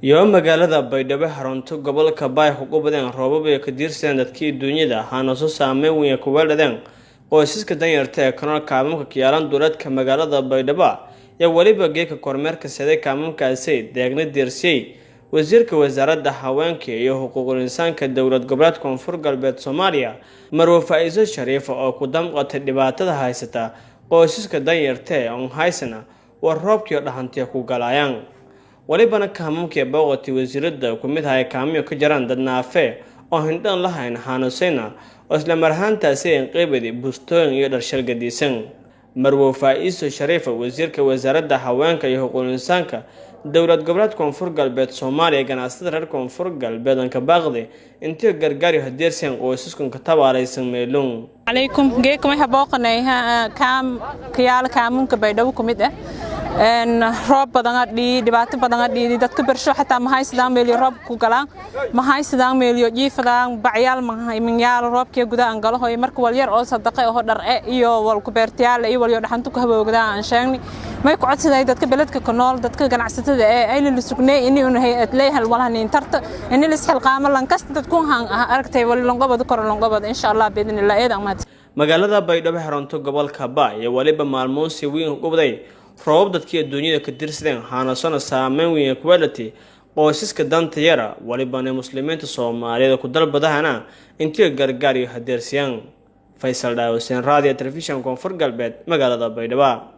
iyo magaalada Baydhabo xarunta gobolka Bay ugu badan roobab ay ka diirsan dadkii dunyada ahaana soo saameyn weyn ku weeladeen qoysaska danyarta ee kanal kaamamka kiyaalan dowladka magaalada Baydhabo ee waliba geeka kormeerka saday kaamamkaasi deegnay diirsay wasiirka wasaaradda haweenka iyo xuquuqul insaanka dowlad goboleedka Koonfur Galbeed Soomaaliya Marwo Faizo Shariif oo ku damqatay dhibaatada haysata qoysaska danyarta ee aan haysana war roobkii dhaxantii ku galayaan walibana kaamamka booqati wasiiradda ku mid ah kaamiyo ka jiraan dad naafe oo hindhan lahayn xanuunsayna oo isla marhaantaasi ay qaybadi bustooyin iyo dharshal gadisan Marwo Faizo Shariif wasiirka wasaaradda haweenka iyo xuquuqul insaanka dowlad goboleedka Koonfur Galbeed Soomaaliya ganacsatada reer Koonfur Galbeed ka baaqday intii gargaar iyo hadeersan qoysaskan ka tabaaraysan meelun عليكم جيكم حبوقنا كام كيال كامون كبيدو كميدة إن رب بدنا دبعت بدنا دتك برشة حتى ما هاي سدان مليون رب كوكلا ما هاي سدان مليون جيف دان بعيال ما هاي من يال رب كي جدا أنقله هاي مرك والير أو صدقة أو هدر إيو والكبرتيال إيو والير حنتك هبوا جدا عشان ما يقعد سداي دتك بلدك كنال دتك جناعسة أي اللي سكني إنه هي تلاقيها الولا ننترت إن اللي سحل قامل لنكست تكون أركتي ولا لنقبض كر لنقبض إن شاء الله بإذن الله إذا ما magaalada Baydhabo xarunta gobolka Bay ee waliba maalmoon si weyn u gubday roob dadkii dunyada ka dirsadeen xanuunsan saameyn weyn ku weelatay qoysaska danta yara waliba muslimiinta Soomaaliyeed ku dalbadahana intii gargaar iyo hadeersiyan Faisal Daawusin Radio Television Koonfur Galbeed magaalada Baydhabo